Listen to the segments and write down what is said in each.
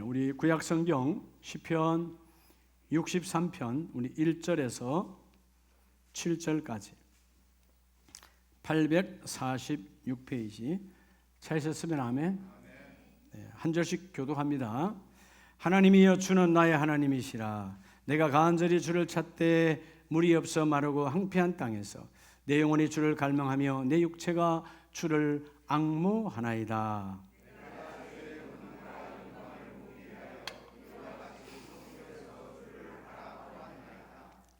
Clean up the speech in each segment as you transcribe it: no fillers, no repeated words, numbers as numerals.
우리 구약성경 시편 63편 우리 1절에서 7절까지 846페이지 찾으셨으면 아멘. 한 절씩 교독합니다. 하나님이여 주는 나의 하나님이시라. 내가 간절히 주를 찾되 물이 없어 마르고 황폐한 땅에서 내 영혼이 주를 갈망하며 내 육체가 주를 앙모하나이다.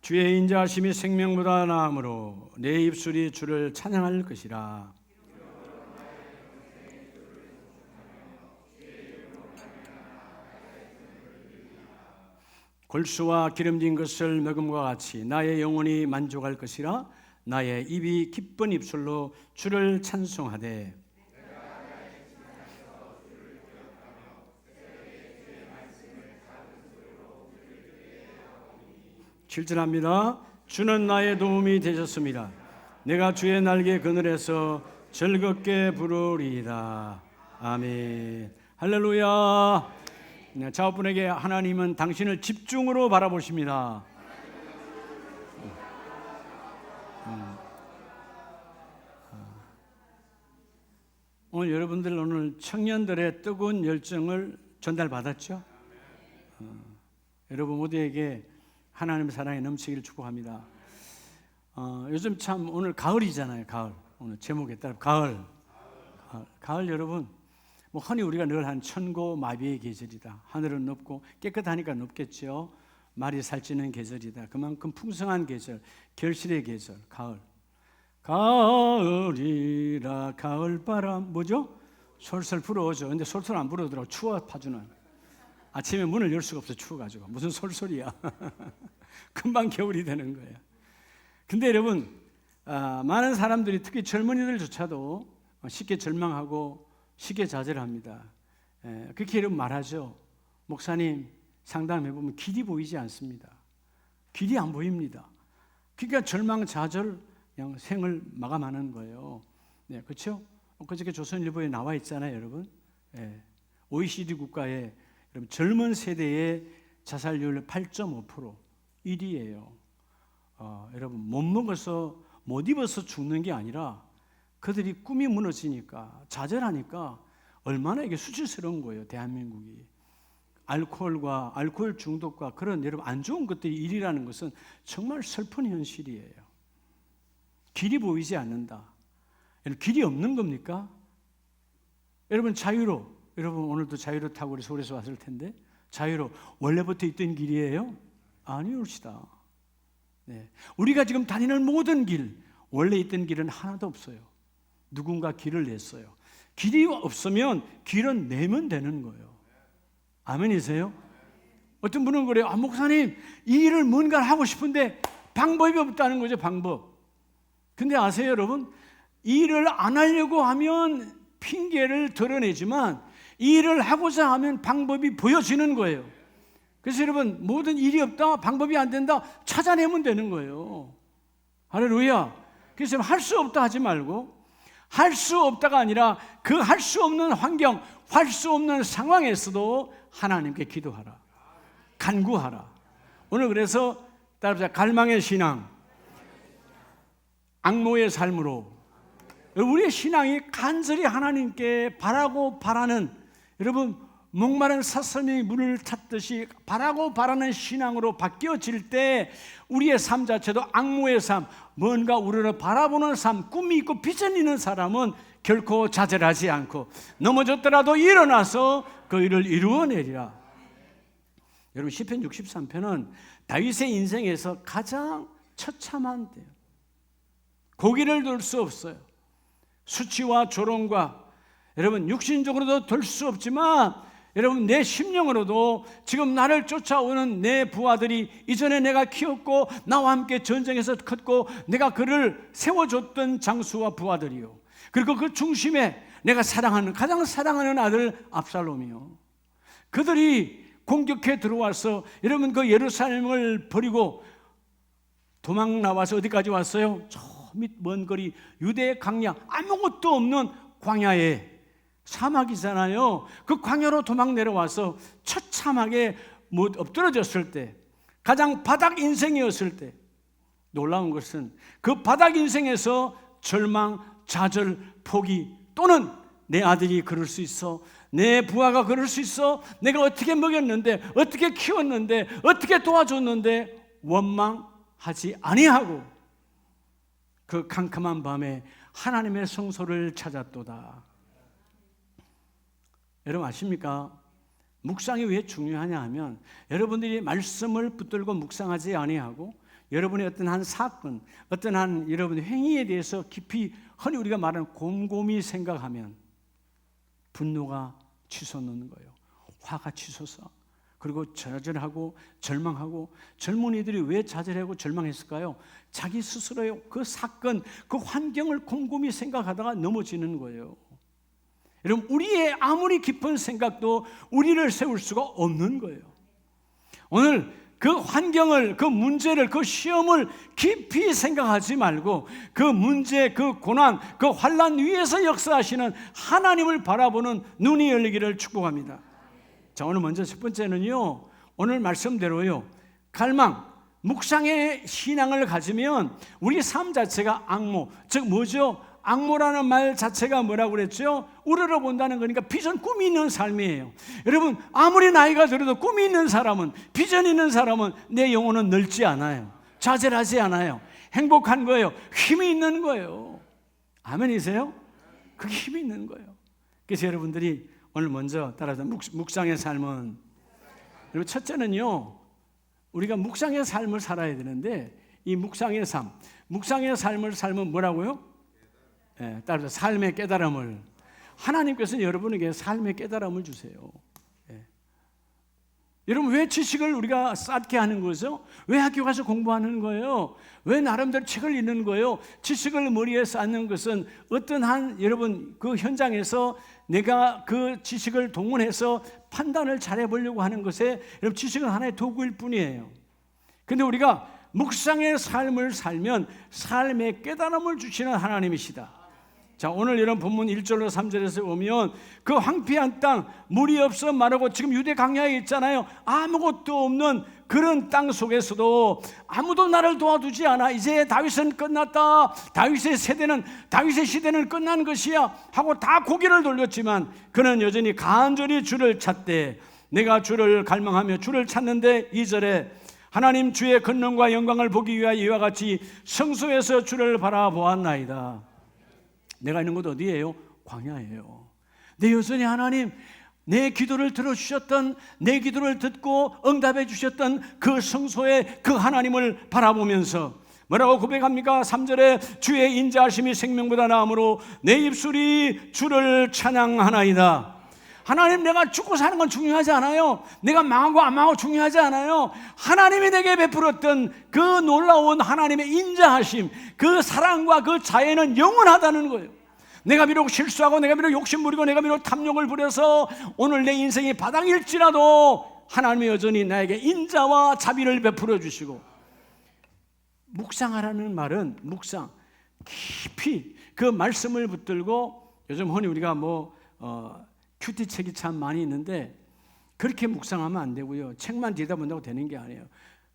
주의 인자하심이 생명보다 나으므로 내 입술이 주를 찬양할 것이라. 골수와 기름진 것을 먹음과 같이 나의 영혼이 만족할 것이라. 나의 입이 기쁜 입술로 주를 찬송하되 질질합니다. 주는 나의 도움이 되셨습니다. 내가 주의 날개 그늘에서 즐겁게 부르리이다. 아멘. 할렐루야. 자업분에게 하나님은 당신을 집중으로 바라보십니다. 오늘 여러분들 오늘 청년들의 뜨거운 열정을 전달받았죠? 여러분 모두에게 하나님의 사랑에 넘치기를 축복합니다. 요즘 참 오늘 가을이잖아요. 가을. 오늘 제목에 따라 가을 여러분 뭐 흔히 우리가 늘 한 천고 마비의 계절이다. 하늘은 높고 깨끗하니까 높겠죠. 말이 살찌는 계절이다. 그만큼 풍성한 계절, 결실의 계절, 가을. 가을이라 가을바람 뭐죠? 솔솔 불어오죠. 근데 솔솔 안 불어오더라고. 추워 파주는. 아침에 문을 열 수가 없어. 추워가지고. 무슨 솔솔이야. 금방 겨울이 되는 거예요. 근데 여러분 많은 사람들이 특히 젊은이들조차도 쉽게 절망하고 쉽게 좌절합니다. 그렇게 여러분 말하죠. 목사님 상담해보면 길이 보이지 않습니다. 길이 안 보입니다. 그러니까 절망 좌절 그냥 생을 마감하는 거예요. 네, 그렇죠? 그저께 조선일보에 나와 있잖아요, 여러분. OECD 국가에 여러분 젊은 세대의 자살률 8.5% 1위예요. 여러분 못 입어서 죽는 게 아니라 그들이 꿈이 무너지니까 좌절하니까 얼마나 이게 수치스러운 거예요. 대한민국이 알코올 중독과 그런 여러분 안 좋은 것들이 1위라는 것은 정말 슬픈 현실이에요. 길이 보이지 않는다. 여러분 길이 없는 겁니까? 여러분 자유로 여러분 오늘도 자유로 타고 우리 서울에서 왔을 텐데 자유로 원래부터 있던 길이에요? 아니옵시다. 네. 우리가 지금 다니는 모든 길 원래 있던 길은 하나도 없어요. 누군가 길을 냈어요. 길이 없으면 길은 내면 되는 거예요. 아멘이세요? 어떤 분은 그래요. 목사님 이 일을 뭔가 하고 싶은데 방법이 없다는 거죠. 방법. 근데 아세요 여러분? 이 일을 안 하려고 하면 핑계를 드러내지만 이 일을 하고자 하면 방법이 보여지는 거예요. 그래서 여러분 모든 일이 없다, 방법이 안 된다 찾아내면 되는 거예요. 할렐루야. 그래서 할 수 없다 하지 말고 할 수 없다가 아니라 그 할 수 없는 환경, 할 수 없는 상황에서도 하나님께 기도하라. 간구하라. 오늘 그래서 따라서 갈망의 신앙, 앙모의 삶으로 우리의 신앙이 간절히 하나님께 바라고 바라는 여러분 목마른 사슴이 물을 찾듯이 바라고 바라는 신앙으로 바뀌어질 때 우리의 삶 자체도 앙모의 삶, 뭔가 우리를 바라보는 삶, 꿈이 있고 비전이 있는 사람은 결코 좌절하지 않고 넘어졌더라도 일어나서 그 일을 이루어내리라. 여러분 시편 63편은 다윗의 인생에서 가장 처참한 때예요. 고개를 들 수 없어요. 수치와 조롱과 여러분 육신적으로도 들 수 없지만 여러분 내 심령으로도 지금 나를 쫓아오는 내 부하들이 이전에 내가 키웠고 나와 함께 전쟁에서 컸고 내가 그를 세워줬던 장수와 부하들이요. 그리고 그 중심에 내가 가장 사랑하는 아들 압살롬이요. 그들이 공격해 들어와서 여러분 그 예루살렘을 버리고 도망 나와서 어디까지 왔어요? 저 밑 먼 거리 유대의 강야 아무것도 없는 광야에 사막이잖아요. 그 광야로 도망 내려와서 처참하게 엎드러졌을 때, 가장 바닥 인생이었을 때, 놀라운 것은 그 바닥 인생에서 절망, 좌절, 포기, 또는 내 아들이 그럴 수 있어, 내 부하가 그럴 수 있어, 내가 어떻게 먹였는데, 어떻게 키웠는데, 어떻게 도와줬는데, 원망하지 아니하고 그 캄캄한 밤에 하나님의 성소를 찾았도다. 여러분 아십니까? 묵상이 왜 중요하냐 하면, 여러분들이 말씀을 붙들고 묵상하지 아니하고 여러분의 어떤 한 사건, 어떤 한 여러분의 행위에 대해서 깊이 흔히 우리가 말하는 곰곰이 생각하면 분노가 치솟는 거예요. 화가 치솟아. 그리고 좌절하고 절망하고, 젊은이들이 왜 좌절하고 절망했을까요? 자기 스스로의 그 사건, 그 환경을 곰곰이 생각하다가 넘어지는 거예요. 여러분, 우리의 아무리 깊은 생각도 우리를 세울 수가 없는 거예요. 오늘 그 환경을, 그 문제를, 그 시험을 깊이 생각하지 말고 그 문제, 그 고난, 그 환난 위에서 역사하시는 하나님을 바라보는 눈이 열리기를 축복합니다. 자, 오늘 먼저 첫 번째는요, 오늘 말씀대로요, 갈망, 묵상의 신앙을 가지면 우리 삶 자체가 악모, 즉 뭐죠? 악모라는 말 자체가 뭐라고 그랬죠? 우러러 본다는 거니까 비전, 꿈이 있는 삶이에요. 여러분, 아무리 나이가 들어도 꿈이 있는 사람은, 비전 있는 사람은 내 영혼은 늙지 않아요. 좌절하지 않아요. 행복한 거예요. 힘이 있는 거예요. 아멘이세요? 그게 힘이 있는 거예요. 그래서 여러분들이 오늘 먼저 따라서 묵상의 삶은, 여러분 첫째는요, 우리가 묵상의 삶을 살아야 되는데, 이 묵상의 삶을 살면 뭐라고요? 따라서 삶의 깨달음을, 하나님께서는 여러분에게 삶의 깨달음을 주세요. 여러분, 왜 지식을 우리가 쌓게 하는 거죠? 왜 학교 가서 공부하는 거예요? 왜 나름대로 책을 읽는 거예요? 지식을 머리에 쌓는 것은 어떤 한 여러분 그 현장에서 내가 그 지식을 동원해서 판단을 잘해보려고 하는 것에, 여러분 지식은 하나의 도구일 뿐이에요. 그런데 우리가 묵상의 삶을 살면 삶의 깨달음을 주시는 하나님이시다. 자, 오늘 이런 본문 1절로 3절에서 보면 그 황폐한 땅, 물이 없어 마르고, 지금 유대 광야에 있잖아요. 아무것도 없는 그런 땅 속에서도 아무도 나를 도와주지 않아. 이제 다윗은 끝났다. 다윗의 시대는 끝난 것이야 하고 다 고개를 돌렸지만 그는 여전히 간절히 주를 찾되, 내가 주를 갈망하며 주를 찾는데, 2절에 하나님 주의 권능과 영광을 보기 위하여 이와 같이 성소에서 주를 바라보았나이다. 내가 있는 곳 어디예요? 광야예요. 내 여전히 하나님, 내 기도를 들어주셨던, 내 기도를 듣고 응답해 주셨던 그 성소의 그 하나님을 바라보면서 뭐라고 고백합니까? 3절에 주의 인자하심이 생명보다 나음으로 내 입술이 주를 찬양하나이다. 하나님, 내가 죽고 사는 건 중요하지 않아요. 내가 망하고 안 망하고 중요하지 않아요. 하나님이 내게 베풀었던 그 놀라운 하나님의 인자하심, 그 사랑과 그 자애는 영원하다는 거예요. 내가 비록 실수하고, 내가 비록 욕심부리고, 내가 비록 탐욕을 부려서 오늘 내 인생이 바닥일지라도 하나님이 여전히 나에게 인자와 자비를 베풀어 주시고, 묵상하라는 말은 묵상, 깊이 그 말씀을 붙들고, 요즘 흔히 우리가 큐티 책이 참 많이 있는데 그렇게 묵상하면 안 되고요. 책만 뒤다 본다고 되는 게 아니에요.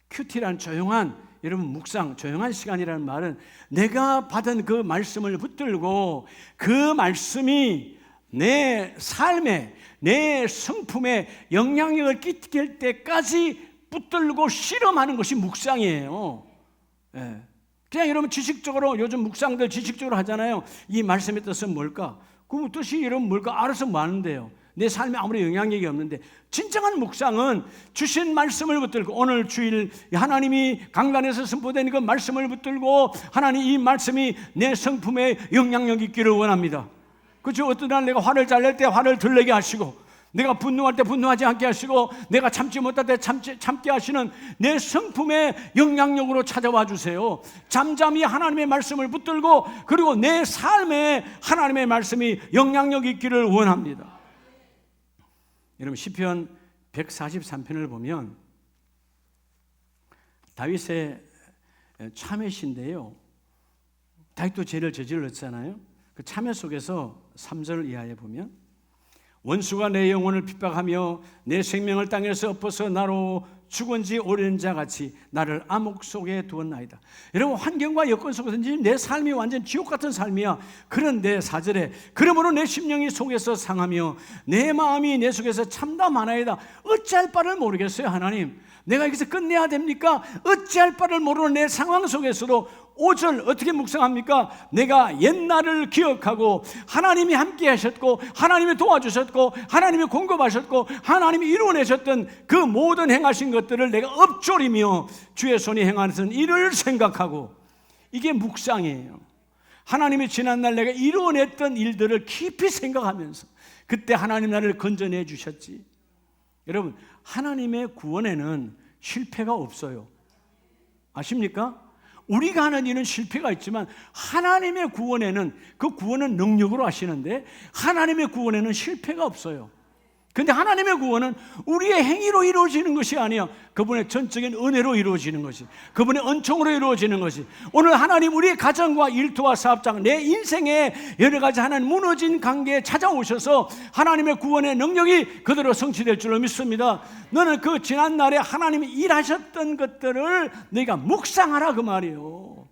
큐티란 조용한, 여러분 묵상, 조용한 시간이라는 말은 내가 받은 그 말씀을 붙들고 그 말씀이 내 삶에, 내 성품에 영향력을 끼칠 때까지 붙들고 실험하는 것이 묵상이에요. 그냥 여러분 지식적으로, 요즘 묵상들 지식적으로 하잖아요. 이 말씀의 뜻은 뭘까? 그 뜻이 이런 뭘까? 알아서 뭐 하는데요? 내 삶에 아무리 영향력이 없는데, 진정한 묵상은 주신 말씀을 붙들고, 오늘 주일 하나님이 강단에서 선포된 그 말씀을 붙들고, 하나님 이 말씀이 내 성품에 영향력 있기를 원합니다. 그렇죠? 어떤 날 내가 화를 잘 낼 때 화를 덜 내게 하시고, 내가 분노할 때 분노하지 않게 하시고, 내가 참지 못할 때 참게 하시는 내 성품의 영향력으로 찾아와 주세요. 잠잠히 하나님의 말씀을 붙들고, 그리고 내 삶에 하나님의 말씀이 영향력 있기를 원합니다. 여러분, 시편 143편을 보면 다윗의 참회시인데요, 다윗도 죄를 저질렀잖아요. 그 참회 속에서 3절 이하에 보면 원수가 내 영혼을 핍박하며 내 생명을 땅에서 엎어서 나로 죽은 지 오랜 자 같이 나를 암흑 속에 두었나이다. 여러분, 환경과 여건 속에서 내 삶이 완전 지옥 같은 삶이야. 그런데 4절에 그러므로 내 심령이 속에서 상하며 내 마음이 내 속에서 참담하나이다. 어찌할 바를 모르겠어요. 하나님, 내가 여기서 끝내야 됩니까? 어찌할 바를 모르는 내 상황 속에서도 5절 어떻게 묵상합니까? 내가 옛날을 기억하고 하나님이 함께 하셨고 하나님이 도와주셨고 하나님이 공급하셨고 하나님이 이루어내셨던 그 모든 행하신 것들을 내가 엎조리며 주의 손이 행하는 일을 생각하고, 이게 묵상이에요. 하나님이 지난날 내가 이루어냈던 일들을 깊이 생각하면서 그때 하나님 나를 건져내 주셨지. 여러분, 하나님의 구원에는 실패가 없어요. 아십니까? 우리가 하는 일은 실패가 있지만 하나님의 구원에는, 그 구원은 능력으로 하시는데 하나님의 구원에는 실패가 없어요. 그런데 하나님의 구원은 우리의 행위로 이루어지는 것이 아니야. 그분의 전적인 은혜로 이루어지는 것이, 그분의 은총으로 이루어지는 것이. 오늘 하나님 우리의 가정과 일터와 사업장, 내 인생에 여러 가지 하나님 무너진 관계에 찾아오셔서 하나님의 구원의 능력이 그대로 성취될 줄로 믿습니다. 너는 그 지난날에 하나님이 일하셨던 것들을 네가 묵상하라, 그 말이에요.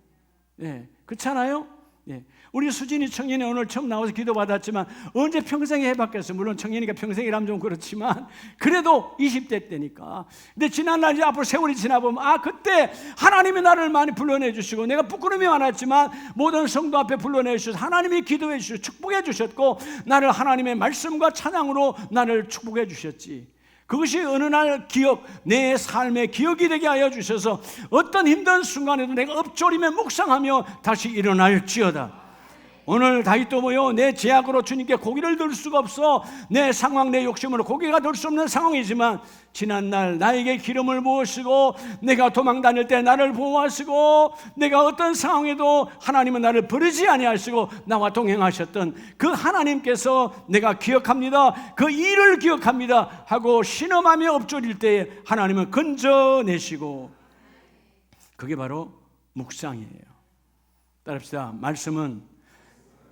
예, 그렇잖아요? 예. 우리 수진이 청년이 오늘 처음 나와서 기도받았지만 언제 평생에 해봤겠어요. 물론 청년이니까 평생이라면 좀 그렇지만 그래도 20대 때니까. 근데 지난날 이제 앞으로 세월이 지나보면 그때 하나님이 나를 많이 불러내 주시고 내가 부끄러움이 많았지만 모든 성도 앞에 불러내 주셔서 하나님이 기도해 주시고 축복해 주셨고 나를 하나님의 말씀과 찬양으로 나를 축복해 주셨지. 그것이 어느 날 기억, 내 삶의 기억이 되게 하여 주셔서 어떤 힘든 순간에도 내가 엎조리며 묵상하며 다시 일어날지어다. 오늘 다윗도 뭐요? 내 제약으로 주님께 고기를 들 수가 없어. 내 상황, 내 욕심으로 고기가 들 수 없는 상황이지만 지난날 나에게 기름을 부으시고 내가 도망 다닐 때 나를 보호하시고 내가 어떤 상황에도 하나님은 나를 버리지 아니하시고 나와 동행하셨던 그 하나님께서 내가 기억합니다, 그 일을 기억합니다 하고 신음하며 엎조릴 때에 하나님은 건져내시고, 그게 바로 묵상이에요. 따릅시다.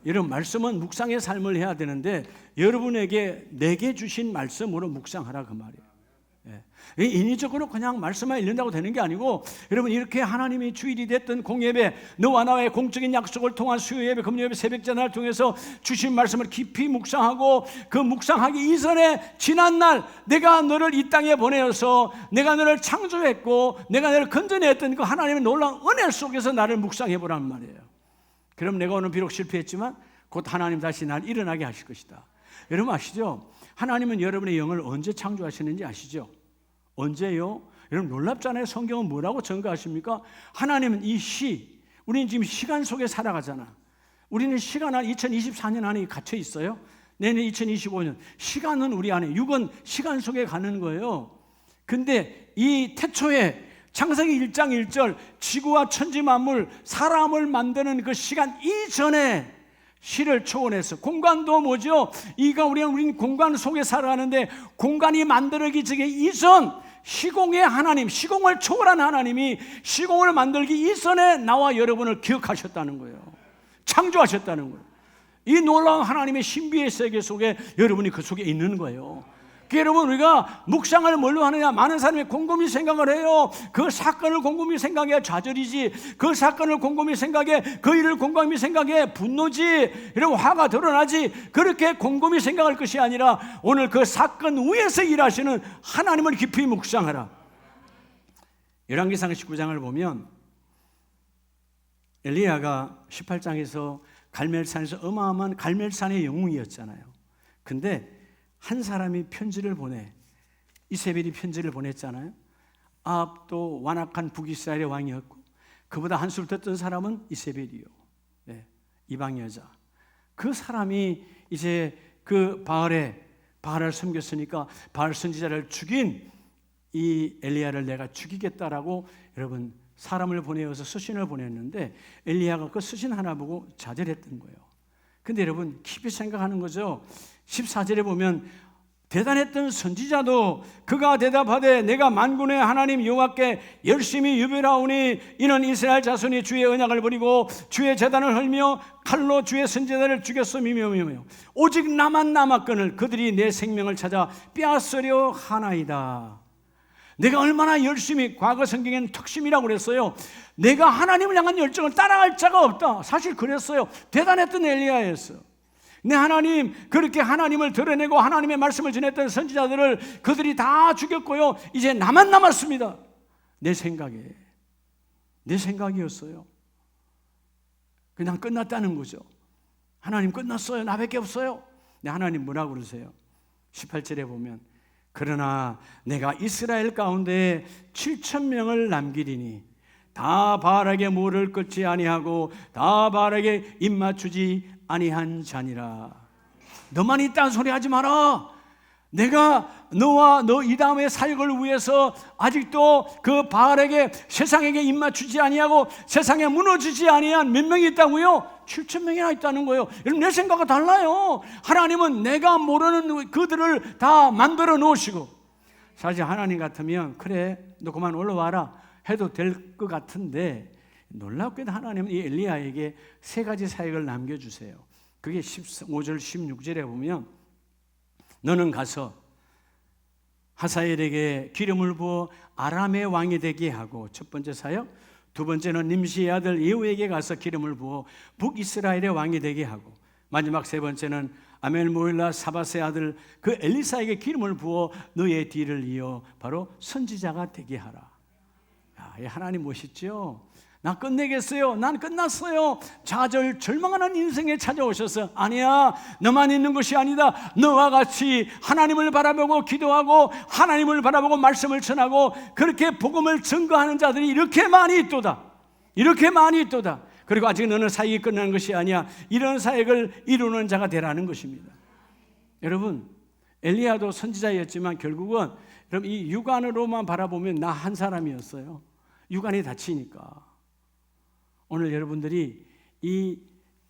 여러분, 말씀은 묵상의 삶을 해야 되는데 여러분에게 내게 주신 말씀으로 묵상하라, 그 말이에요. 예. 인위적으로 그냥 말씀만 읽는다고 되는 게 아니고, 여러분, 이렇게 하나님이 주일이 됐던 공예배, 너와 나의 공적인 약속을 통한 수요예배, 금요예배, 새벽전화를 통해서 주신 말씀을 깊이 묵상하고, 그 묵상하기 이전에 지난날 내가 너를 이 땅에 보내어서 내가 너를 창조했고 내가 너를 건져냈던 그 하나님의 놀라운 은혜 속에서 나를 묵상해 보라는 말이에요. 그럼 내가 오늘 비록 실패했지만 곧 하나님 다시 날 일어나게 하실 것이다. 여러분 아시죠? 하나님은 여러분의 영을 언제 창조하시는지 아시죠? 언제요? 여러분 놀랍잖아요. 성경은 뭐라고 증거하십니까? 하나님은 우리는 지금 시간 속에 살아가잖아. 우리는 시간 안에 2024년 안에 갇혀 있어요. 내년 2025년. 시간은 우리 안에, 육은 시간 속에 가는 거예요. 근데 이 태초에 창세기 1장 1절 지구와 천지 만물, 사람을 만드는 그 시간 이전에 시를 초월해서, 공간도 뭐죠? 우리는 공간 속에 살아가는데 공간이 만들어지기 이전 시공의 하나님, 시공을 초월한 하나님이 시공을 만들기 이전에 나와 여러분을 기억하셨다는 거예요. 창조하셨다는 거예요. 이 놀라운 하나님의 신비의 세계 속에 여러분이 그 속에 있는 거예요. 여러분, 우리가 묵상을 뭘로 하느냐? 많은 사람이 곰곰이 생각을 해요. 그 사건을 곰곰이 생각해 좌절이지, 그 사건을 곰곰이 생각해, 그 일을 곰곰이 생각해 분노지, 이런 화가 드러나지. 그렇게 곰곰이 생각할 것이 아니라 오늘 그 사건 위에서 일하시는 하나님을 깊이 묵상하라. 열왕기상 19장을 보면 엘리야가 18장에서 갈멜산에서 어마어마한 갈멜산의 영웅이었잖아요. 근데 한 사람이 편지를 이세벨이 편지를 보냈잖아요. 아합도 완악한 북이스라엘의 왕이었고 그보다 한수를 떴던 사람은 이세벨이요. 네, 이방 여자. 그 사람이 이제 그 바알을 섬겼으니까 바알 선지자를 죽인 이 엘리야를 내가 죽이겠다라고 여러분 사람을 보내어서 서신을 보냈는데 엘리야가 그 서신 하나 보고 좌절했던 거예요. 근데 여러분 깊이 생각하는 거죠. 14절에 보면 대단했던 선지자도 그가 대답하되 내가 만군의 하나님 여호와께 열심히 유별하오니 이는 이스라엘 자손이 주의 언약을 버리고 주의 제단을 헐며 칼로 주의 선지자를 죽였음이며 오직 나만 남았거늘 그들이 내 생명을 찾아 빼앗으려 하나이다. 내가 얼마나 열심히, 과거 성경에는 특심이라고 그랬어요. 내가 하나님을 향한 열정을 따라갈 자가 없다. 사실 그랬어요. 대단했던 엘리야였어요. 내 하나님, 그렇게 하나님을 드러내고 하나님의 말씀을 전했던 선지자들을 그들이 다 죽였고요. 이제 나만 남았습니다. 내 생각이었어요. 그냥 끝났다는 거죠. 하나님 끝났어요. 나밖에 없어요. 네, 하나님 뭐라고 그러세요? 18절에 보면 그러나 내가 이스라엘 가운데 7,000명을 남기리니 다 바알에게 무를 꿇지 아니하고 다 바알에게 입맞추지 아니한 자니라. 너만 있다는 소리 하지 마라. 내가 너와 너 이 다음의 사역을 위해서 아직도 그 바알에게 세상에게 입맞추지 아니하고 세상에 무너지지 아니한 몇 명이 있다고요? 7,000명이나 있다는 거예요. 여러분, 내 생각과 달라요. 하나님은 내가 모르는 그들을 다 만들어 놓으시고, 사실 하나님 같으면 그래 너 그만 올라와라 해도 될 것 같은데, 놀랍게도 하나님은 이 엘리야에게 세 가지 사역을 남겨주세요. 그게 15절 16절에 보면 너는 가서 하사엘에게 기름을 부어 아람의 왕이 되게 하고, 첫 번째 사역. 두 번째는 nim시의 아들 예후에게 가서 기름을 부어 북이스라엘의 왕이 되게 하고, 마지막 세 번째는 아멜모일라 사밧의 아들 그 엘리사에게 기름을 부어 너의 뒤를 이어 바로 선지자가 되게 하라. 야, 하나님 멋있죠? 나 끝내겠어요. 난 끝났어요. 좌절, 절망하는 인생에 찾아오셔서 아니야, 너만 있는 것이 아니다. 너와 같이 하나님을 바라보고 기도하고 하나님을 바라보고 말씀을 전하고 그렇게 복음을 증거하는 자들이 이렇게 많이 있도다. 이렇게 많이 있도다. 그리고 아직 너는 사역이 끝난 것이 아니야. 이런 사역을 이루는 자가 되라는 것입니다. 여러분, 엘리야도 선지자였지만 결국은 여러분 이 육안으로만 바라보면 나 한 사람이었어요. 육안이 다치니까. 오늘 여러분들이 이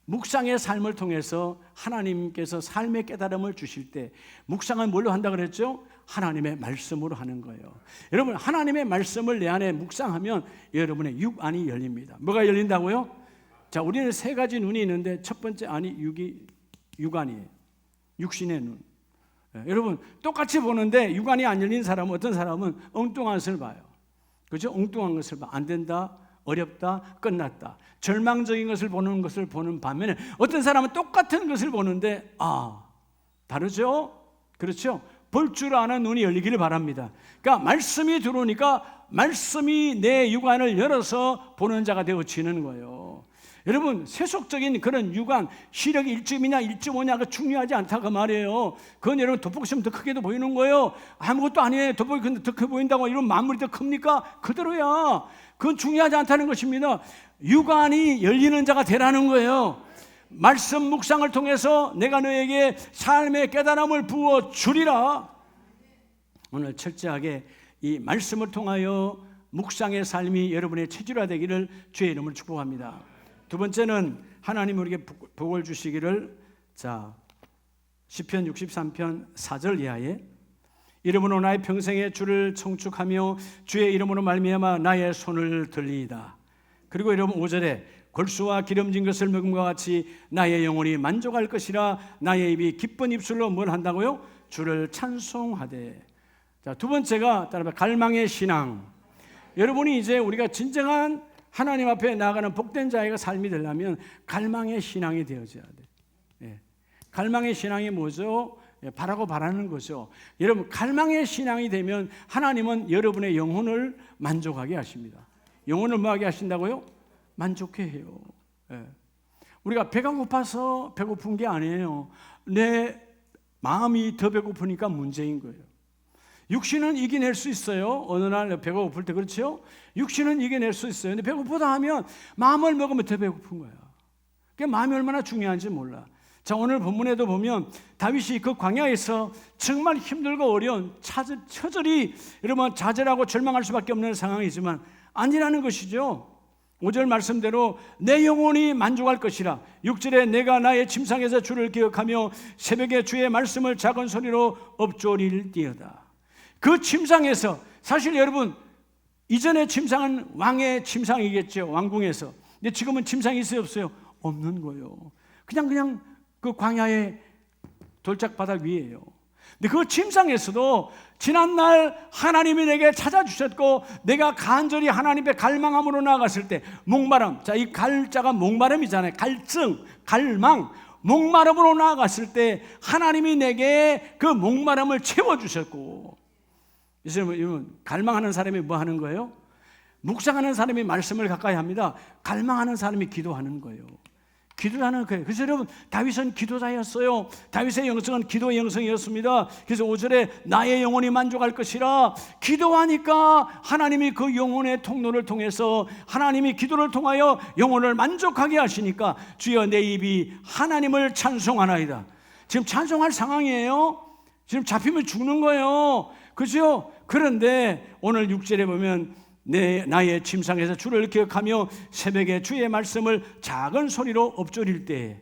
묵상의 삶을 통해서 하나님께서 삶의 깨달음을 주실 때, 묵상은 뭘로 한다 그랬죠? 하나님의 말씀으로 하는 거예요. 여러분, 하나님의 말씀을 내 안에 묵상하면 여러분의 육안이 열립니다. 뭐가 열린다고요? 자, 우리는 세 가지 눈이 있는데 첫 번째 안이 육안이에요. 육신의 눈. 여러분, 똑같이 보는데 육안이 안 열린 사람은, 어떤 사람은 엉뚱한 것을 봐요. 그죠? 엉뚱한 것을 봐. 안 된다, 어렵다, 끝났다. 절망적인 것을 보는 반면에 어떤 사람은 똑같은 것을 보는데 다르죠? 그렇죠? 볼 줄 아는 눈이 열리기를 바랍니다. 그러니까 말씀이 들어오니까 말씀이 내 육안을 열어서 보는 자가 되어지는 거예요. 여러분, 세속적인 그런 육안, 시력이 1점이냐 1.5냐가 중요하지 않다고 말이에요. 그건 여러분 돋보기 쓰면 더 크게도 보이는 거예요. 아무것도 아니에요. 돋보기 근데 더 크게 보인다고 이런 만물이 더 큽니까? 그대로야. 그건 중요하지 않다는 것입니다. 육안이 열리는 자가 되라는 거예요. 말씀 묵상을 통해서 내가 너에게 삶의 깨달음을 부어 주리라. 오늘 철저하게 이 말씀을 통하여 묵상의 삶이 여러분의 체질화되기를 주의 이름으로 축복합니다. 두 번째는 하나님 우리에게 복을 주시기를, 시편 63편 4절 이하에 이름으로 나의 평생에 주를 청축하며 주의 이름으로 말미암아 나의 손을 들리이다. 그리고 여러분 5절에 골수와 기름진 것을 먹음과 같이 나의 영혼이 만족할 것이라. 나의 입이 기쁜 입술로 뭘 한다고요? 주를 찬송하되. 두 번째가 따라서 갈망의 신앙. 여러분이 이제 우리가 진정한 하나님 앞에 나아가는 복된 자의 삶이 되려면 갈망의 신앙이 되어져야 돼. 갈망의 신앙이 뭐죠? 바라고 바라는 거죠. 여러분, 갈망의 신앙이 되면 하나님은 여러분의 영혼을 만족하게 하십니다. 영혼을 뭐하게 하신다고요? 만족해 해요. 우리가 배가 고파서 배고픈 게 아니에요. 내 마음이 더 배고프니까 문제인 거예요. 육신은 이겨낼 수 있어요. 어느 날 배가 고플 때, 그렇죠? 육신은 이겨낼 수 있어요. 근데 배고프다 하면 마음을 먹으면 더 배고픈 거야. 그게 마음이 얼마나 중요한지 몰라. 자, 오늘 본문에도 보면 다윗이 그 광야에서 정말 힘들고 어려운 처절히 여러분 좌절하고 절망할 수밖에 없는 상황이지만 아니라는 것이죠. 5절 말씀대로 내 영혼이 만족할 것이라. 6절에 내가 나의 침상에서 주를 기억하며 새벽에 주의 말씀을 작은 소리로 엎조릴띠어다. 그 침상에서, 사실 여러분 이전의 침상은 왕의 침상이겠죠, 왕궁에서. 근데 지금은 침상이 있어요, 없어요? 없는 거예요. 그냥 그 광야의 돌짝바닥 위에요. 근데 그 침상에서도 지난날 하나님이 내게 찾아주셨고 내가 간절히 하나님의 갈망함으로 나아갔을 때, 목마름, 자, 이 갈자가 목마름이잖아요. 갈증, 갈망, 목마름으로 나아갔을 때 하나님이 내게 그 목마름을 채워주셨고. 여러분, 갈망하는 사람이 뭐 하는 거예요? 묵상하는 사람이 말씀을 가까이 합니다. 갈망하는 사람이 기도하는 거예요. 기도하는 거예요. 그래서 여러분, 다윗은 기도자였어요. 다윗의 영성은 기도의 영성이었습니다. 그래서 5절에 나의 영혼이 만족할 것이라. 기도하니까 하나님이 그 영혼의 통로를 통해서, 하나님이 기도를 통하여 영혼을 만족하게 하시니까 주여 내 입이 하나님을 찬송하나이다. 지금 찬송할 상황이에요. 지금 잡히면 죽는 거예요. 그죠? 그런데 오늘 6절에 보면 나의 침상에서 주를 기억하며 새벽에 주의 말씀을 작은 소리로 엎조릴 때,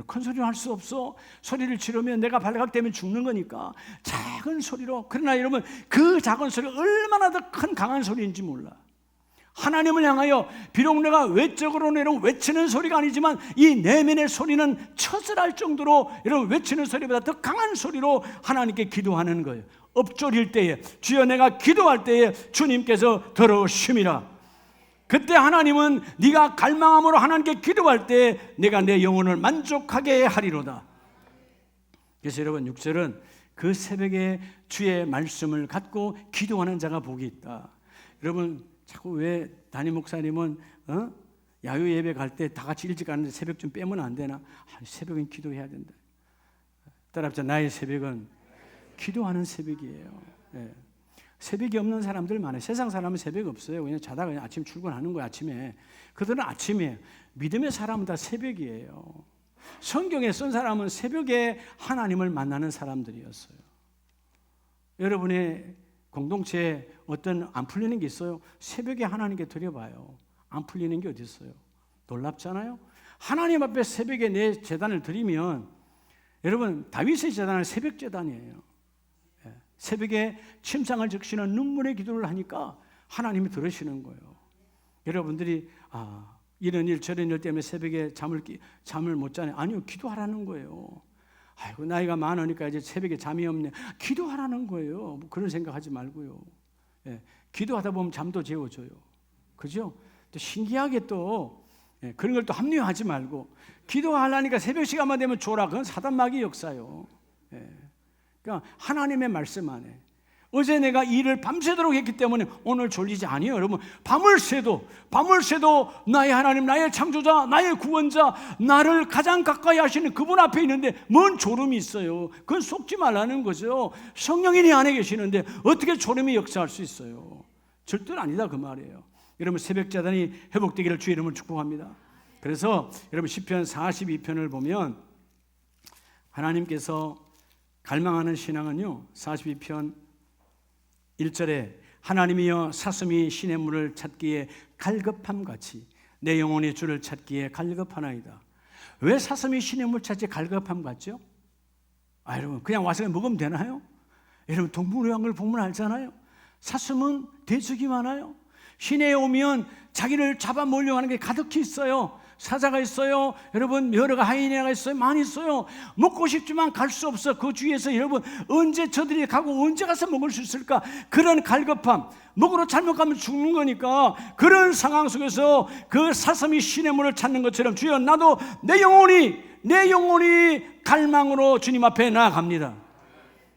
큰 소리로 할 수 없어. 소리를 지르면 내가 발각되면 죽는 거니까 작은 소리로. 그러나 여러분, 그 작은 소리가 얼마나 더 큰 강한 소리인지 몰라. 하나님을 향하여 비록 내가 외적으로 외치는 소리가 아니지만 이 내면의 소리는 처절할 정도로 여러분 외치는 소리보다 더 강한 소리로 하나님께 기도하는 거예요. 엎조릴 때에, 주여 내가 기도할 때에 주님께서 들어오심이라. 그때 하나님은 네가 갈망함으로 하나님께 기도할 때 내가 내 영혼을 만족하게 하리로다. 그래서 여러분 6절은 그 새벽에 주의 말씀을 갖고 기도하는 자가 복이 있다. 여러분 자꾸 왜 담임 목사님은 야유 예배 갈 때 다 같이 일찍 가는데 새벽 좀 빼면 안 되나? 새벽엔 기도해야 된다. 따라합시다. 나의 새벽은 기도하는 새벽이에요. 예. 새벽이 없는 사람들 많아요. 세상 사람은 새벽 없어요. 그냥 자다가 그냥 아침 출근하는 거예요. 아침에. 그들은 아침이에요. 믿음의 사람은 다 새벽이에요. 성경에 쓴 사람은 새벽에 하나님을 만나는 사람들이었어요. 여러분의 공동체에 어떤 안 풀리는 게 있어요? 새벽에 하나님께 드려봐요. 안 풀리는 게 어디 있어요? 놀랍잖아요. 하나님 앞에 새벽에 내 제단을 드리면, 여러분 다윗의 제단은 새벽 제단이에요. 새벽에 침상을 적시는 눈물의 기도를 하니까 하나님이 들으시는 거예요. 여러분들이 이런 일 저런 일 때문에 새벽에 잠을 못 자네. 아니요, 기도하라는 거예요. 아이고 나이가 많으니까 이제 새벽에 잠이 없네. 기도하라는 거예요. 뭐 그런 생각하지 말고요. 예, 기도하다 보면 잠도 재워져요. 그죠? 또 신기하게 또 그런 걸 또 합리화하지 말고, 기도하려니까 새벽 시간만 되면 줘라. 그건 사단마귀 역사요. 그러니까 하나님의 말씀 안에, 어제 내가 일을 밤새도록 했기 때문에 오늘 졸리지 아니에요. 여러분 밤을 새도 나의 하나님, 나의 창조자, 나의 구원자, 나를 가장 가까이 하시는 그분 앞에 있는데 뭔 졸음이 있어요. 그건 속지 말라는 거죠. 성령이 내 안에 계시는데 어떻게 졸음이 역사할 수 있어요? 절대로 아니다 그 말이에요. 여러분 새벽 제단이 회복되기를 주의 이름으로 축복합니다. 그래서 여러분 시편 42편을 보면 하나님께서 갈망하는 신앙은요, 42편 1절에 하나님이여 사슴이 시냇물을 찾기에 갈급함같이 내 영혼이 주를 찾기에 갈급하나이다. 왜 사슴이 시냇물 찾기에 갈급함 같죠? 여러분 그냥 와서 먹으면 되나요? 여러분 동물의왕국을 보면 알잖아요. 사슴은 대적이 많아요. 시내에 오면 자기를 잡아 몰려고 하는 게 가득히 있어요. 사자가 있어요. 여러분 여러가 하이에나가 있어요. 많이 있어요. 먹고 싶지만 갈 수 없어. 그 주위에서 여러분 언제 저들이 가고 언제 가서 먹을 수 있을까? 그런 갈급함, 먹으러 잘못 가면 죽는 거니까 그런 상황 속에서 그 사슴이 시냇물을 찾는 것처럼 주여 나도 내 영혼이 갈망으로 주님 앞에 나아갑니다.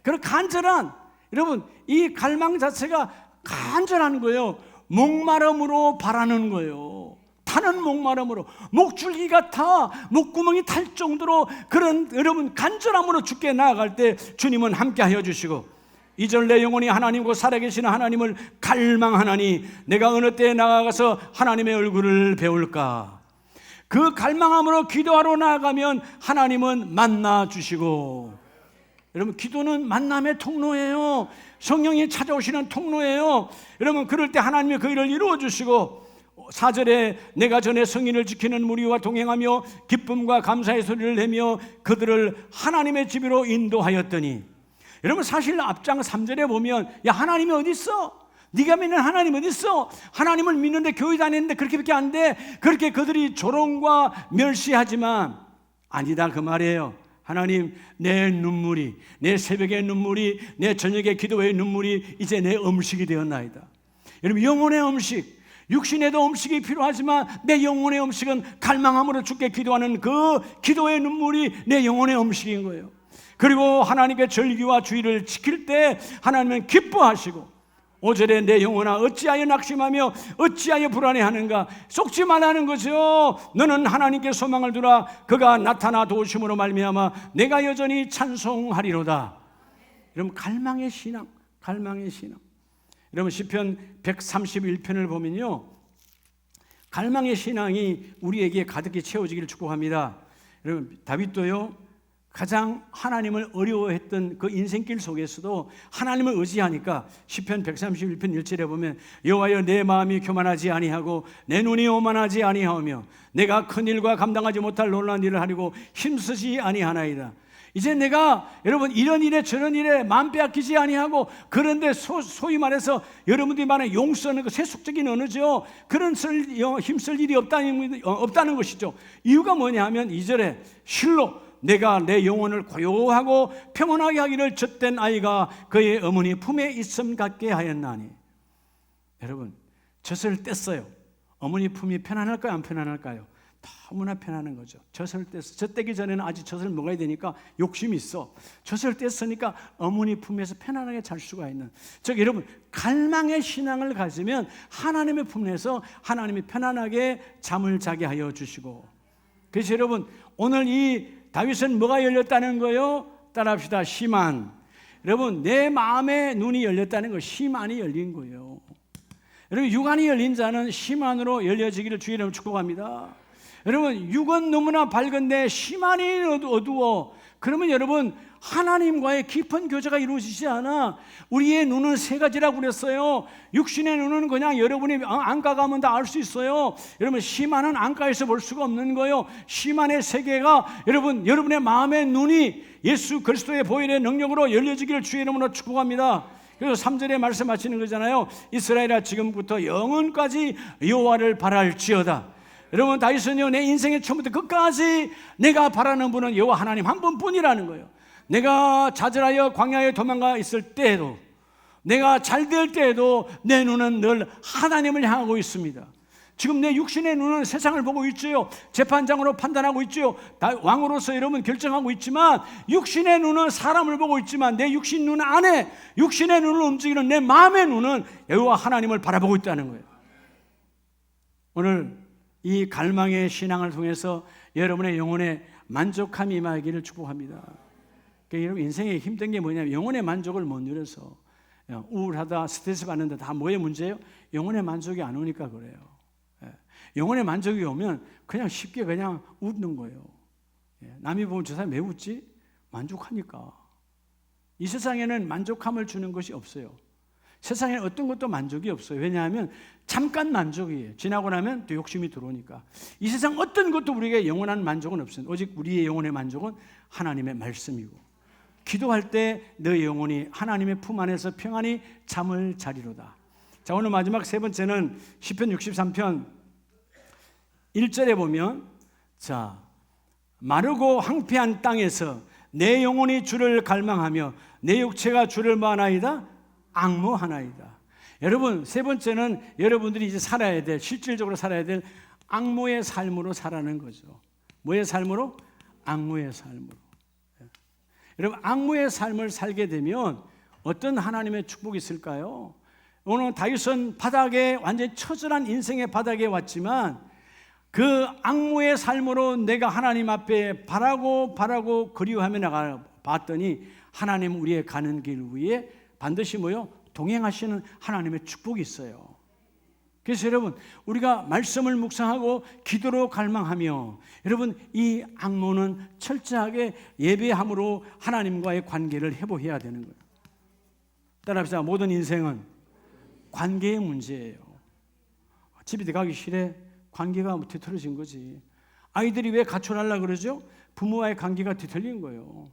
그런 간절한, 여러분 이 갈망 자체가 간절한 거예요. 목마름으로 바라는 거예요. 타는 목마름으로, 목줄기가 타 목구멍이 탈 정도로 그런 여러분 간절함으로 주께 나아갈 때 주님은 함께하여 주시고, 2절 내 영혼이 하나님과 살아계시는 하나님을 갈망하나니 내가 어느 때에 나아가서 하나님의 얼굴을 배울까. 그 갈망함으로 기도하러 나아가면 하나님은 만나 주시고, 여러분 기도는 만남의 통로예요. 성령이 찾아오시는 통로예요. 여러분 그럴 때 하나님이 그 일을 이루어 주시고, 4절에 내가 전에 성인을 지키는 무리와 동행하며 기쁨과 감사의 소리를 내며 그들을 하나님의 집으로 인도하였더니, 여러분 사실 앞장 3절에 보면 야 하나님이 어디 있어? 네가 믿는 하나님 어디 있어? 하나님을 믿는데 교회 다니는데 그렇게밖에 안 돼. 그렇게 그들이 조롱과 멸시하지만 아니다 그 말이에요. 하나님, 내 눈물이, 내 새벽의 눈물이, 내 저녁의 기도의 눈물이 이제 내 음식이 되었나이다. 여러분 영혼의 음식, 육신에도 음식이 필요하지만 내 영혼의 음식은 갈망함으로 주께 기도하는 그 기도의 눈물이 내 영혼의 음식인 거예요. 그리고 하나님께 절기와 주의를 지킬 때 하나님은 기뻐하시고, 5절에 내 영혼아 어찌하여 낙심하며 어찌하여 불안해하는가? 속지 말라는 거죠. 너는 하나님께 소망을 두라. 그가 나타나 도우심으로 말미암아 내가 여전히 찬송하리로다. 여러분 갈망의 신앙, 갈망의 신앙. 여러분 시편 131편을 보면요, 갈망의 신앙이 우리에게 가득히 채워지기를 축복합니다. 여러분 다윗도요, 가장 하나님을 어려워했던 그 인생길 속에서도 하나님을 의지하니까 시편 131편 1절에 보면 여호와여 내 마음이 교만하지 아니하고 내 눈이 오만하지 아니하며 내가 큰 일과 감당하지 못할 놀라운 일을 하려고 힘쓰지 아니하나이다. 이제 내가 여러분 이런 일에 저런 일에 마음 빼앗기지 아니하고, 그런데 소위 말해서 여러분들이 말하는 용서는 그 세속적인 언어죠. 그런 힘쓸 일이 없다는 것이죠. 이유가 뭐냐 하면 2절에 실로 내가 내 영혼을 고요하고 평온하게 하기를 젖된 아이가 그의 어머니 품에 있음 같게 하였나니. 여러분 젖을 뗐어요. 어머니 품이 편안할까요 안 편안할까요? 너무나 편안한 거죠. 젖을 뗐어. 젖 떼기 전에는 아직 젖을 먹어야 되니까 욕심이 있어. 젖을 뗐으니까 어머니 품에서 편안하게 잘 수가 있는. 즉 여러분 갈망의 신앙을 가지면 하나님의 품에서 하나님이 편안하게 잠을 자게 하여 주시고, 그래서 여러분 오늘 이 다윗은 뭐가 열렸다는 거예요? 따라합시다. 시만. 여러분 내 마음의 눈이 열렸다는 거, 시만이 열린 거예요. 여러분 육안이 열린 자는 시만으로 열려지기를 주의 이름으로 축복합니다. 여러분 육은 너무나 밝은데 시만이 어두워. 그러면 여러분 하나님과의 깊은 교제가 이루어지지 않아. 우리의 눈은 세 가지라고 그랬어요. 육신의 눈은 그냥 여러분이 안가 가면 다 알 수 있어요. 여러분 시만은 안가에서 볼 수가 없는 거예요. 시만의 세계가 여러분의 마음의 눈이 예수 그리스도의 보혈의 능력으로 열려지기를 주의 이름으로 축복합니다. 그래서 3절에 말씀하시는 거잖아요. 이스라엘아 지금부터 영원까지 여호와를 바랄지어다. 여러분 다윗은요, 내 인생의 처음부터 끝까지 내가 바라는 분은 여호와 하나님 한 분뿐이라는 거예요. 내가 좌절하여 광야에 도망가 있을 때에도, 내가 잘 될 때에도 내 눈은 늘 하나님을 향하고 있습니다. 지금 내 육신의 눈은 세상을 보고 있죠. 재판장으로 판단하고 있죠. 왕으로서 여러분 결정하고 있지만, 육신의 눈은 사람을 보고 있지만 내 육신 눈 안에, 육신의 눈을 움직이는 내 마음의 눈은 여호와 하나님을 바라보고 있다는 거예요. 오늘 이 갈망의 신앙을 통해서 여러분의 영혼에 만족함이 임하기를 축복합니다. 그러니까 여러분 인생에 힘든 게 뭐냐면 영혼의 만족을 못 누려서 우울하다, 스트레스 받는다, 다 뭐의 문제예요? 영혼의 만족이 안 오니까 그래요. 영혼의 만족이 오면 그냥 쉽게 그냥 웃는 거예요. 남이 보면 저 사람 왜 웃지? 만족하니까. 이 세상에는 만족함을 주는 것이 없어요. 세상에 어떤 것도 만족이 없어요. 왜냐하면 잠깐 만족이에요. 지나고 나면 또 욕심이 들어오니까. 이 세상 어떤 것도 우리에게 영원한 만족은 없어요. 오직 우리의 영혼의 만족은 하나님의 말씀이고, 기도할 때 너의 영혼이 하나님의 품 안에서 평안히 잠을 자리로다. 자, 오늘 마지막 세 번째는 시편 63편 1절에 보면, 자, 마르고 황폐한 땅에서 내 영혼이 주를 갈망하며 내 육체가 주를 마나이다 앙모하나이다. 여러분 세 번째는 여러분들이 이제 살아야 될, 실질적으로 살아야 될 앙모의 삶으로 살아가는 거죠. 뭐의 삶으로? 앙모의 삶으로. 여러분 앙모의 삶을 살게 되면 어떤 하나님의 축복이 있을까요? 오늘 다윗은 바닥에, 완전히 처절한 인생의 바닥에 왔지만 그 앙모의 삶으로 내가 하나님 앞에 바라고 그리워하며 나가 봤더니 하나님 우리의 가는 길 위에 반드시 뭐요? 동행하시는 하나님의 축복이 있어요. 그래서 여러분 우리가 말씀을 묵상하고 기도로 갈망하며, 여러분 이 앙모는 철저하게 예배함으로 하나님과의 관계를 회복해야 되는 거예요. 따라합시다. 모든 인생은 관계의 문제예요. 집에 가기 싫어. 관계가 뒤틀어진 거지. 아이들이 왜 가출하려고 그러죠? 부모와의 관계가 뒤틀린 거예요.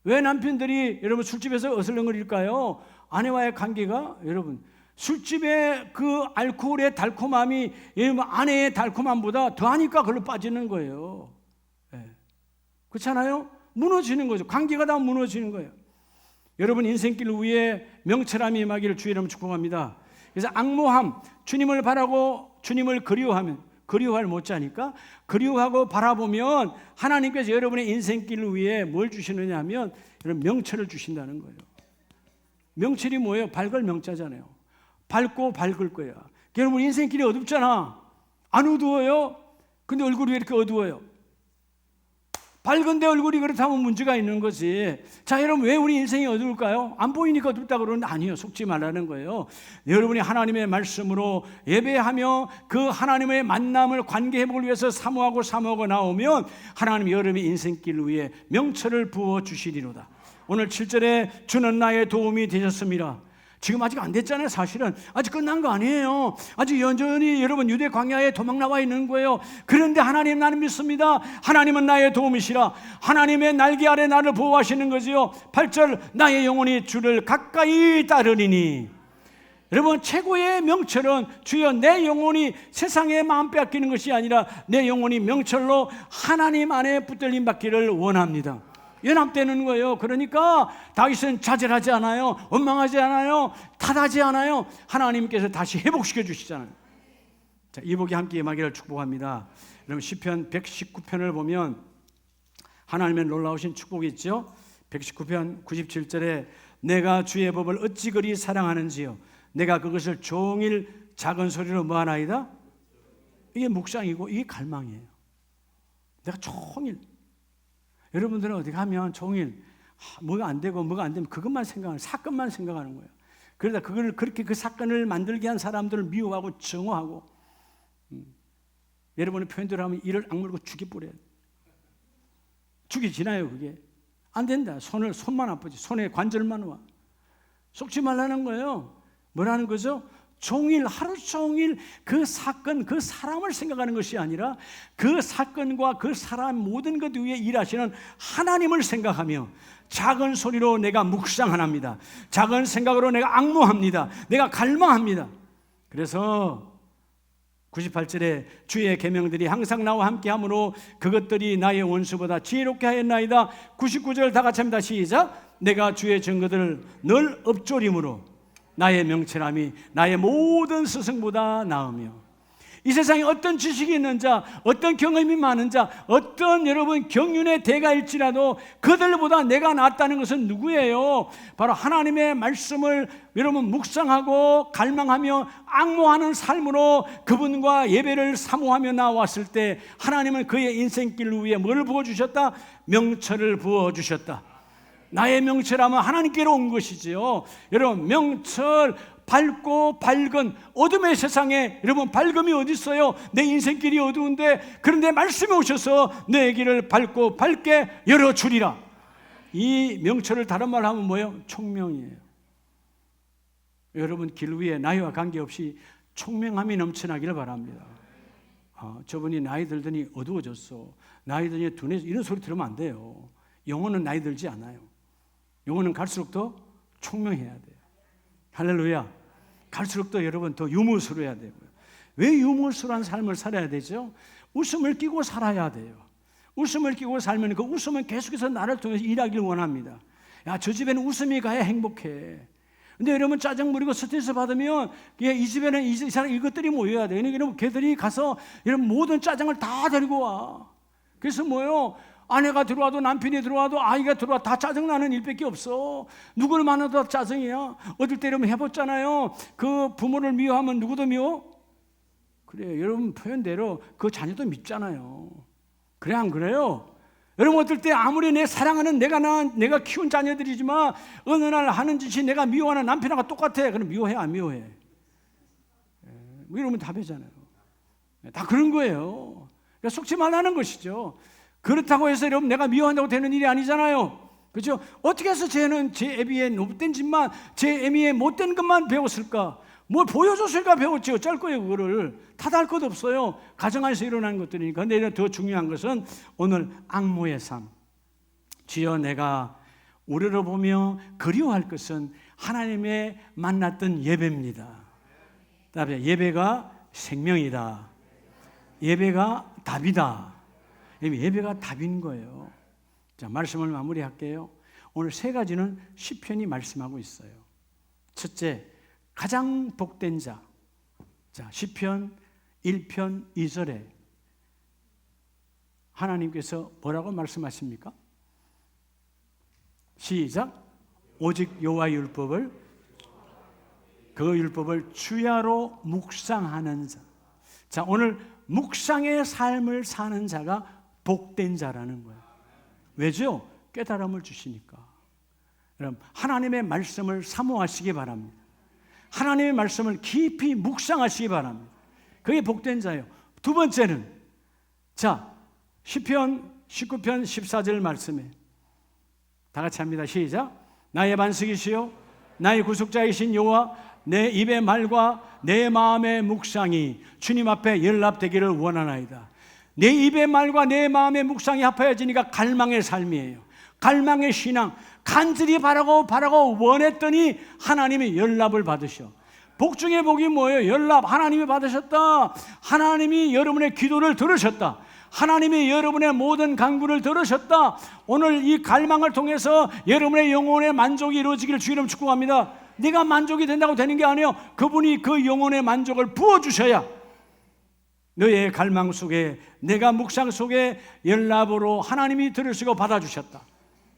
왜 남편들이 여러분 술집에서 어슬렁거릴까요? 아내와의 관계가 여러분 술집의 그 알코올의 달콤함이 여러분 아내의 달콤함보다 더하니까 그걸로 빠지는 거예요. 네. 그렇잖아요? 무너지는 거죠. 관계가 다 무너지는 거예요. 여러분 인생길 위에 명철함이 임하기를 주의 이름으로 축복합니다. 그래서 앙모함, 주님을 바라고 주님을 그리워할 못자니까 그리워하고 바라보면 하나님께서 여러분의 인생길 위에 뭘 주시느냐 하면 여러분 명철을 주신다는 거예요. 명철이 뭐예요? 밝을 명자잖아요. 밝고 밝을 거야. 여러분 인생길이 어둡잖아. 안 어두워요? 근데 얼굴이 왜 이렇게 어두워요? 밝은데 얼굴이 그렇다면 문제가 있는 거지. 자, 여러분 왜 우리 인생이 어두울까요? 안 보이니까 어둡다고 그러는데 아니요. 속지 말라는 거예요. 여러분이 하나님의 말씀으로 예배하며 그 하나님의 만남을 관계 회복을 위해서 사모하고 나오면 하나님이 여러분의 인생길 위에 명철을 부어주시리로다. 오늘 7절에 주는 나의 도움이 되셨습니다. 지금 아직 안 됐잖아요. 사실은 아직 끝난 거 아니에요. 아직 여전히 여러분 유대 광야에 도망 나와 있는 거예요. 그런데 하나님 나는 믿습니다. 하나님은 나의 도움이시라. 하나님의 날개 아래 나를 보호하시는 거지요. 8절 나의 영혼이 주를 가까이 따르리니. 여러분 최고의 명철은 주여 내 영혼이 세상의 마음 빼앗기는 것이 아니라 내 영혼이 명철로 하나님 안에 붙들림 받기를 원합니다. 연합되는 거예요. 그러니까 다윗은 좌절하지 않아요. 원망하지 않아요. 탓하지 않아요. 하나님께서 다시 회복시켜 주시잖아요. 자, 이 복이 함께 임하기를 축복합니다. 여러분 시편 119편을 보면 하나님의 놀라우신 축복이 있죠. 119편 97절에 내가 주의 법을 어찌 그리 사랑하는지요. 내가 그것을 종일 작은 소리로 뭐하나이다. 이게 묵상이고 이게 갈망이에요. 내가 종일 여러분들은 어디 가면 종일 뭐가 안 되고 뭐가 안 되면 그것만 생각하는 사건만 생각하는 거예요. 그러다 그걸 그렇게 그 사건을 만들게 한 사람들을 미워하고 정오하고 여러분의 표현대로 하면 이를 악물고 죽이 뿌려요. 죽이 지나요. 그게 안 된다. 손만 아프지. 손에 관절만 와. 속지 말라는 거예요. 뭐라는 거죠? 종일 하루 종일 그 사건 그 사람을 생각하는 것이 아니라 그 사건과 그 사람 모든 것 위에 일하시는 하나님을 생각하며 작은 소리로 내가 묵상합니다. 작은 생각으로 내가 앙모합니다. 내가 갈망합니다. 그래서 98절에 주의 계명들이 항상 나와 함께하므로 그것들이 나의 원수보다 지혜롭게 하였나이다. 99절 다 같이 합니다. 시작. 내가 주의 증거들을 늘 엎조림으로 나의 명철함이 나의 모든 스승보다 나으며. 이 세상에 어떤 지식이 있는 자, 어떤 경험이 많은 자, 어떤 여러분 경륜의 대가일지라도 그들보다 내가 낫다는 것은 누구예요? 바로 하나님의 말씀을 여러분 묵상하고 갈망하며 앙모하는 삶으로 그분과 예배를 사모하며 나왔을 때 하나님은 그의 인생길 위에 뭘 부어주셨다? 명철을 부어주셨다. 나의 명철하면 하나님께로 온 것이지요. 여러분 명철 밝고 밝은 어둠의 세상에 여러분 밝음이 어디 있어요? 내 인생길이 어두운데 그런데 말씀이 오셔서 내 길을 밝고 밝게 열어주리라. 이 명철을 다른 말로 하면 뭐예요? 총명이에요. 여러분 길 위에 나이와 관계없이 총명함이 넘쳐나기를 바랍니다. 저분이 나이 들더니 어두워졌어. 나이 들더니 둔해져. 이런 소리 들으면 안 돼요. 영혼은 나이 들지 않아요. 영혼은 갈수록 더 총명해야 돼요. 할렐루야. 갈수록 더 여러분 더 유무스러워야 되고요. 왜 유무스러운 삶을 살아야 되죠? 웃음을 끼고 살아야 돼요. 웃음을 끼고 살면 그 웃음은 계속해서 나를 통해서 일하기를 원합니다. 야, 저 집에는 웃음이 가야 행복해. 근데 여러분 짜증 부리고 스트레스 받으면 이 집에는 이 사람 이것들이 모여야 돼요. 여러분 걔들이 가서 여러분 모든 짜증을 다 데리고 와. 그래서 뭐요? 아내가 들어와도 남편이 들어와도 아이가 들어와 다 짜증나는 일밖에 없어. 누구를 만나도 짜증이야. 어떨 때 여러분 해봤잖아요. 그 부모를 미워하면 누구도 미워? 그래요. 여러분 표현대로 그 자녀도 밉잖아요. 그래 안 그래요? 여러분 어떨 때 아무리 내 사랑하는 내가 키운 자녀들이지만 어느 날 하는 짓이 내가 미워하는 남편하고 똑같아. 그럼 미워해 안 미워해? 이러면 답이잖아요. 다 그런 거예요. 그러니까 속지 말라는 것이죠. 그렇다고 해서 여러분 내가 미워한다고 되는 일이 아니잖아요. 그렇죠? 어떻게 해서 쟤는 제 애비의 못된 짓만 제 애미의 못된 것만 배웠을까? 뭐 보여줬으니까 배웠지 어쩔 거예요. 그거를 탓할 것 없어요. 가정 안에서 일어난 것들이니까. 근데 더 중요한 것은 오늘 앙모의 삶. 주여, 내가 우리를 보며 그리워할 것은 하나님의 만났던 예배입니다. 다음에 예배가 생명이다. 예배가 답이다. 예배가 답인 거예요. 자, 말씀을 마무리할게요. 오늘 세 가지는 시편이 말씀하고 있어요. 첫째, 가장 복된 자. 자, 시편 1편 2절에 하나님께서 뭐라고 말씀하십니까? 시작. 오직 여호와의 율법을, 그 율법을 주야로 묵상하는 자. 자, 오늘 묵상의 삶을 사는 자가 복된 자라는 거예요. 왜죠? 깨달음을 주시니까. 여러분, 하나님의 말씀을 사모하시기 바랍니다. 하나님의 말씀을 깊이 묵상하시기 바랍니다. 그게 복된 자예요. 두 번째는, 자, 시편 19편 14절 말씀에 다 같이 합니다. 시작. 나의 반석이시요 나의 구속자이신 여호와, 내 입의 말과 내 마음의 묵상이 주님 앞에 연락되기를 원하나이다. 내 입의 말과 내 마음의 묵상이 합하여지니까 갈망의 삶이에요. 갈망의 신앙. 간절히 바라고 원했더니 하나님이 연락을 받으셔. 복 중에 복이 뭐예요? 연락. 하나님이 받으셨다. 하나님이 여러분의 기도를 들으셨다. 하나님이 여러분의 모든 간구를 들으셨다. 오늘 이 갈망을 통해서 여러분의 영혼의 만족이 이루어지기를 주 이름 축복합니다. 네가 만족이 된다고 되는 게 아니에요. 그분이 그 영혼의 만족을 부어주셔야 너의 갈망 속에, 내가 묵상 속에 연락으로 하나님이 들으시고 받아주셨다.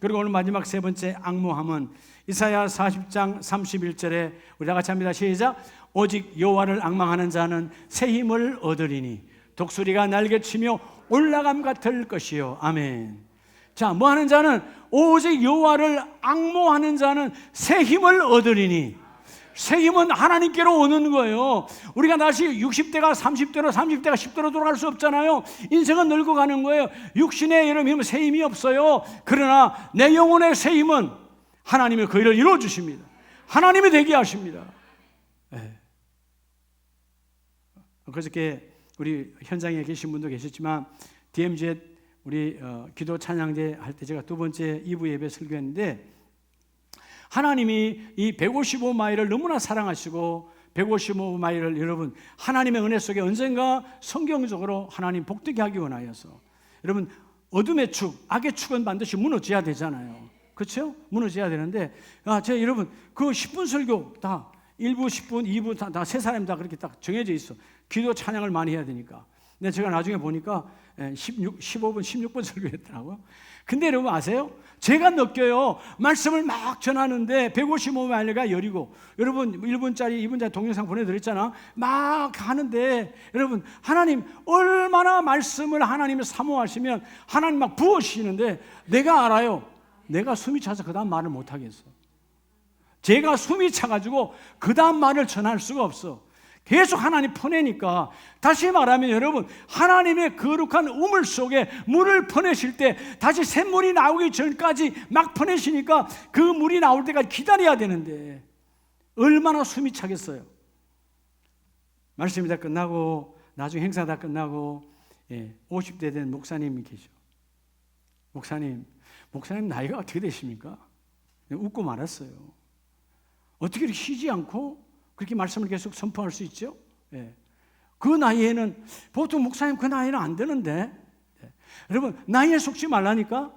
그리고 오늘 마지막 세 번째 앙모함은 이사야 40장 31절에 우리 다 같이 합니다. 시작. 오직 여호와를 앙망하는 자는 새 힘을 얻으리니 독수리가 날개치며 올라감 같을 것이요. 아멘. 자, 뭐 하는 자는, 오직 여호와를 앙모하는 자는 새 힘을 얻으리니. 새 힘은 하나님께로 오는 거예요. 우리가 다시 60대가 30대로 30대가 10대로 돌아갈 수 없잖아요. 인생은 늙어가는 거예요. 육신의 여러분 힘은 새 힘이 없어요. 그러나 내 영혼의 새 힘은 하나님의 그 일을 이루어주십니다. 하나님이 되게 하십니다. 네. 그저께 우리 현장에 계신 분도 계셨지만 DMZ 우리 기도 찬양제 할 때 제가 두 번째 2부 예배 설교했는데, 하나님이 이 155마일을 너무나 사랑하시고 155마일을 여러분 하나님의 은혜 속에 언젠가 성경적으로 하나님 복되게 하기 원하여서, 여러분 어둠의 축, 악의 축은 반드시 무너져야 되잖아요. 그렇죠? 무너져야 되는데, 제가 여러분 그 10분 설교 다 1부 10분 2부 다 세 사람이 다 그렇게 딱 정해져 있어. 기도 찬양을 많이 해야 되니까. 근데 제가 나중에 보니까 15분 16분 설교했더라고요. 근데 여러분 아세요? 제가 느껴요. 말씀을 막 전하는데 155마일가 열리고, 여러분 1분짜리 2분짜리 동영상 보내드렸잖아. 막 하는데 여러분, 하나님 얼마나 말씀을 하나님을 사모하시면 하나님 막 부으시는데, 내가 알아요. 내가 숨이 차서 그 다음 말을 못하겠어. 제가 숨이 차가지고 그 다음 말을 전할 수가 없어. 계속 하나님 퍼내니까. 다시 말하면 여러분, 하나님의 거룩한 우물 속에 물을 퍼내실 때 다시 샘물이 나오기 전까지 막 퍼내시니까 그 물이 나올 때까지 기다려야 되는데 얼마나 숨이 차겠어요. 말씀이 다 끝나고 나중에 행사 다 끝나고 50대 된 목사님이 계셔. 목사님 나이가 어떻게 되십니까? 웃고 말았어요. 어떻게 이렇게 쉬지 않고 그렇게 말씀을 계속 선포할 수 있죠? 그 나이에는, 보통 목사님 그 나이는 안 되는데, 여러분 나이에 속지 말라니까.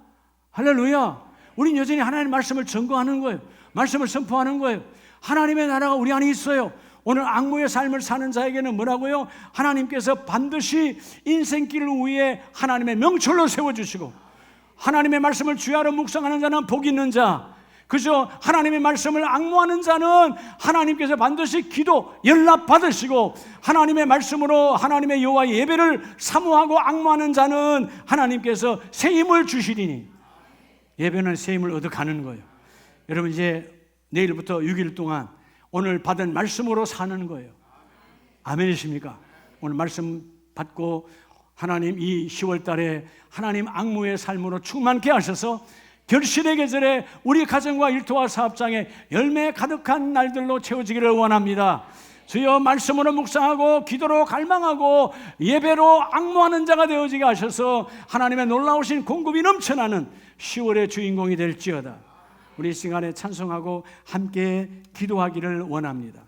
할렐루야. 우린 여전히 하나님의 말씀을 증거하는 거예요. 말씀을 선포하는 거예요. 하나님의 나라가 우리 안에 있어요. 오늘 앙모의 삶을 사는 자에게는 뭐라고요? 하나님께서 반드시 인생길 위에 하나님의 명철로 세워주시고, 하나님의 말씀을 주야로 묵상하는 자는 복 있는 자, 그죠? 하나님의 말씀을 앙모하는 자는 하나님께서 반드시 기도 연락 받으시고, 하나님의 말씀으로 하나님의 여호와의 예배를 사모하고 앙모하는 자는 하나님께서 새 힘을 주시리니. 예배는 새 힘을 얻어가는 거예요. 여러분 이제 내일부터 6일 동안 오늘 받은 말씀으로 사는 거예요. 아멘이십니까? 오늘 말씀 받고 하나님 이 10월 달에 하나님 앙모의 삶으로 충만케 하셔서 결실의 계절에 우리 가정과 일터와 사업장에 열매 가득한 날들로 채워지기를 원합니다. 주여 말씀으로 묵상하고 기도로 갈망하고 예배로 앙모하는 자가 되어지게 하셔서 하나님의 놀라우신 공급이 넘쳐나는 10월의 주인공이 될지어다. 우리 이 시간에 찬송하고 함께 기도하기를 원합니다.